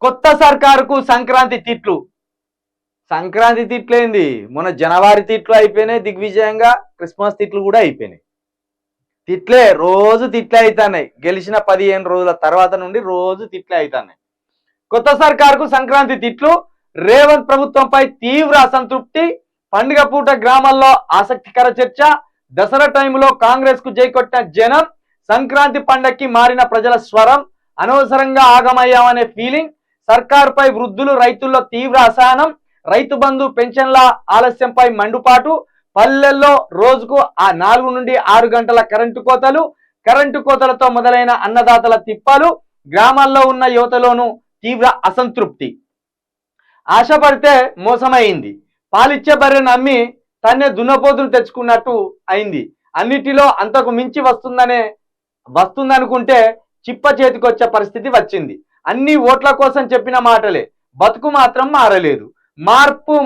కొత్త సర్కారుకు సంక్రాంతి తిట్లు. సంక్రాంతి తిట్లేంది, మొన్న జనవరి తిట్లు అయిపోయినాయి దిగ్విజయంగా, క్రిస్మస్ తిట్లు కూడా అయిపోయినాయి. తిట్లే, రోజు తిట్లే అవుతున్నాయి. గెలిచిన 15 రోజుల తర్వాత నుండి రోజు తిట్లే అవుతున్నాయి. కొత్త సర్కారుకు సంక్రాంతి తిట్లు, రేవంత్ ప్రభుత్వంపై తీవ్ర అసంతృప్తి, పండుగ పూట గ్రామాల్లో ఆసక్తికర చర్చ, దసరా టైంలో కాంగ్రెస్ కు జైకొట్టిన జనం, సంక్రాంతి పండగకి మారిన ప్రజల స్వరం, అనవసరంగా ఆగమయ్యామనే ఫీలింగ్, సర్కారుపై వృద్ధులు రైతుల్లో తీవ్ర అసహనం, రైతు బంధు పెన్షన్ల ఆలస్యంపై మండుపాటు, పల్లెల్లో రోజుకు 4 నుండి 6 గంటల కరెంటు కోతలతో మొదలైన అన్నదాతల తిప్పాలు, గ్రామాల్లో ఉన్న యువతలోనూ తీవ్ర అసంతృప్తి. ఆశపడితే మోసమైంది, పాలిచ్చే బర్రెను అమ్మి తన్నే దున్నపోతులు తెచ్చుకున్నట్టు అయింది. అన్నిటిలో అంతకు మించి వస్తుందనుకుంటే చిప్ప చేతికొచ్చే పరిస్థితి వచ్చింది. అన్ని ఓట్ల కోసం చెప్పిన మాటలే, బతుకు మాత్రం మారలేదు.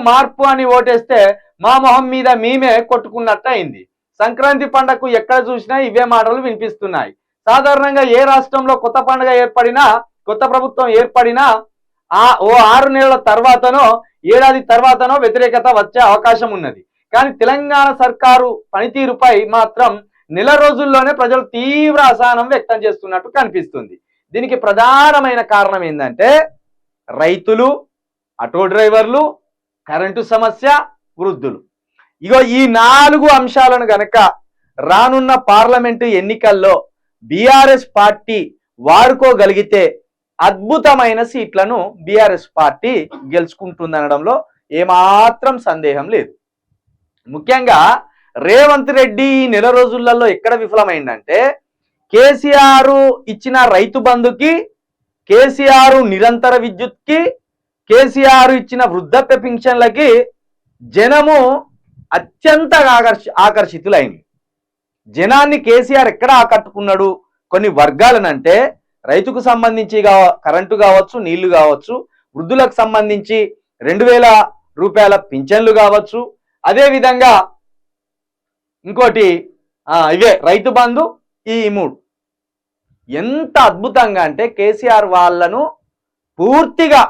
మార్పు అని ఓటేస్తే మా మొహం మీద మేమే కొట్టుకున్నట్టు అయింది. సంక్రాంతి పండగకు ఎక్కడ చూసినా ఇవే మాటలు వినిపిస్తున్నాయి. సాధారణంగా ఏ రాష్ట్రంలో కొత్త పండుగ ఏర్పడినా, కొత్త ప్రభుత్వం ఏర్పడినా ఓ 6 నెలల తర్వాతనో ఏడాది తర్వాతనో వ్యతిరేకత వచ్చే అవకాశం ఉన్నది. కానీ తెలంగాణ సర్కారు పనితీరుపై మాత్రం నెల రోజుల్లోనే ప్రజలు తీవ్ర అసహనం వ్యక్తం చేస్తున్నట్టు కనిపిస్తుంది. దీనికి ప్రధానమైన కారణం ఏంటంటే రైతులు, ఆటో డ్రైవర్లు, కరెంటు సమస్య, వృద్ధులు. ఇగో ఈ 4 అంశాలను గనక రానున్న పార్లమెంటు ఎన్నికల్లో బీఆర్ఎస్ పార్టీ వాడుకోగలిగితే అద్భుతమైన సీట్లను బీఆర్ఎస్ పార్టీ గెలుచుకుంటుందనడంలో ఏమాత్రం సందేహం లేదు. ముఖ్యంగా రేవంత్ రెడ్డి ఈ నెల రోజులలో ఎక్కడ విఫలమైందంటే, కేసీఆర్ ఇచ్చిన రైతు బంధుకి, కేసీఆర్ నిరంతర విద్యుత్కి, కేసీఆర్ ఇచ్చిన వృద్ధాప్య పింఛన్లకి జనము అత్యంతగా ఆకర్షితులైంది. జనాన్ని కేసీఆర్ ఎక్కడ ఆకట్టుకున్నాడు? కొన్ని వర్గాలనంటే రైతుకు సంబంధించి కరెంటు కావచ్చు, నీళ్లు కావచ్చు, వృద్ధులకు సంబంధించి 2000 రూపాయల పింఛన్లు కావచ్చు, అదేవిధంగా ఇంకోటి ఇవే రైతు బంధు, ఈ 3 ఎంత అద్భుతంగా అంటే కేసీఆర్ వాళ్ళను పూర్తిగా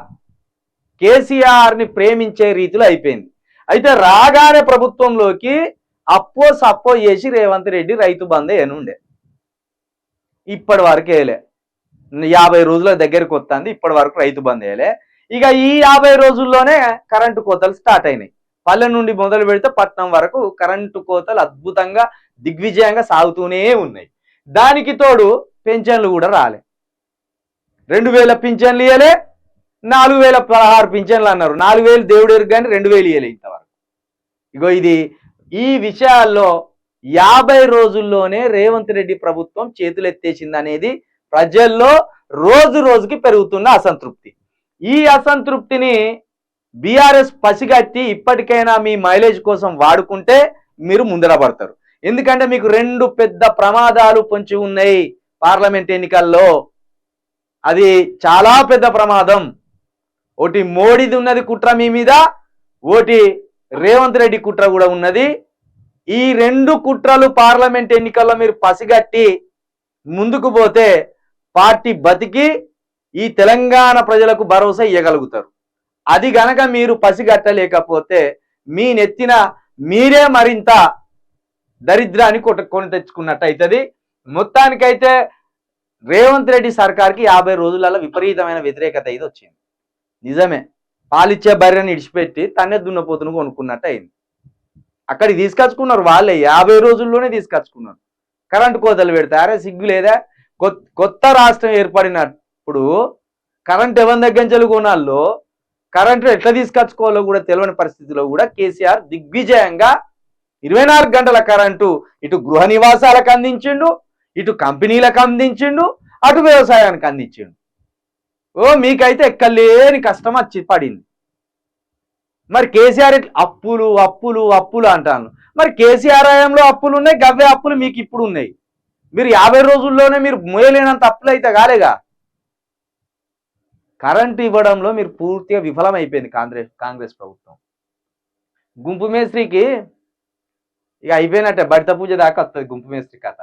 కేసీఆర్ని ప్రేమించే రీతిలో అయిపోయింది. అయితే రాగానే ప్రభుత్వంలోకి అప్పో సప్పో చేసి రేవంత్ రెడ్డి రైతు బంధు ఏనుండే ఇప్పటి వరకు వేయలే. 50 రోజుల దగ్గరికి వస్తుంది, ఇప్పటి వరకు రైతు బంధు వేయలే. ఇక ఈ 50 రోజుల్లోనే కరెంటు కోతలు స్టార్ట్ అయినాయి. పల్లె నుండి మొదలు పెడితే పట్నం వరకు కరెంటు కోతలు అద్భుతంగా దిగ్విజయంగా సాగుతూనే ఉన్నాయి. దానికి తోడు పెన్షన్లు కూడా రాలే. 2000 పింఛన్లు ఇవ్వలే, 4016 పింఛన్లు అన్నారు. 4000 దేవుడు ఎరుగు కానీ 2000 ఇవ్వలే ఇంతవరకు. ఇగో ఈ విషయాల్లో 50 రోజుల్లోనే రేవంత్ రెడ్డి ప్రభుత్వం చేతులెత్తేసింది అనేది ప్రజల్లో రోజు రోజుకి పెరుగుతున్న అసంతృప్తి. ఈ అసంతృప్తిని బీఆర్ఎస్ పసిగట్టి ఇప్పటికైనా మీ మైలేజ్ కోసం వాడుకుంటే మీరు ముందర పడతారు. ఎందుకంటే మీకు 2 పెద్ద ప్రమాదాలు పొంచి ఉన్నాయి పార్లమెంట్ ఎన్నికల్లో. అది చాలా పెద్ద ప్రమాదం. ఒకటి మోడీది ఉన్నది కుట్ర మీ మీద, ఒకటి రేవంత్ రెడ్డి కుట్ర కూడా ఉన్నది. ఈ 2 కుట్రలు పార్లమెంట్ ఎన్నికల్లో మీరు పసిగట్టి ముందుకు పోతే పార్టీ బతికి ఈ తెలంగాణ ప్రజలకు భరోసా ఇవ్వగలుగుతారు. అది గనక మీరు పసిగట్టలేకపోతే మీ నెత్తిన మీరే మరింత దరిద్రాన్ని కొని తెచ్చుకున్నట్టు అవుతుంది. మొత్తానికైతే రేవంత్ రెడ్డి సర్కార్కి 50 రోజులలో విపరీతమైన వ్యతిరేకత అయితే వచ్చింది. నిజమే, పాలిచ్చే బర్రెని ఇడిచిపెట్టి తన్నే దున్నపోతును కొనుక్కున్నట్టు అయింది. అక్కడికి తీసుకొచ్చుకున్నారు వాళ్ళే, 50 రోజుల్లోనే తీసుకొచ్చుకున్నారు. కరెంటు కోతలు పెడతారే సిగ్గు లేదా? కొత్త రాష్ట్రం ఏర్పడినప్పుడు కరెంట్ ఎవరి దగ్గర కొనాలో, కరెంటు ఎట్లా తీసుకొచ్చుకోవాలో కూడా తెలియని పరిస్థితిలో కూడా కేసీఆర్ దిగ్విజయంగా 24 గంటల కరెంటు ఇటు గృహ నివాసాలకు అందించిండు, ఇటు కంపెనీలకు అందించిండు, అటు వ్యవసాయానికి అందించిండు. మీకైతే ఎక్కలేని కష్టం వచ్చి పడింది. మరి కేసీఆర్ అప్పులు అప్పులు అప్పులు అంటాను. మరి కేసీఆర్ హయాంలో అప్పులు ఉన్నాయి, గవ్వే అప్పులు మీకు ఇప్పుడు ఉన్నాయి. మీరు 50 రోజుల్లోనే మీరు మోయలేనంత అప్పులు అయితే కాలేగా. కరెంటు ఇవ్వడంలో మీరు పూర్తిగా విఫలమైపోయింది కాంగ్రెస్ ప్రభుత్వం. గుంపు మేస్త్రికి ఇక అయిపోయినట్టే, బడిత పూజ దాకా వస్తుంది గుంపు మేస్త్రి కథ.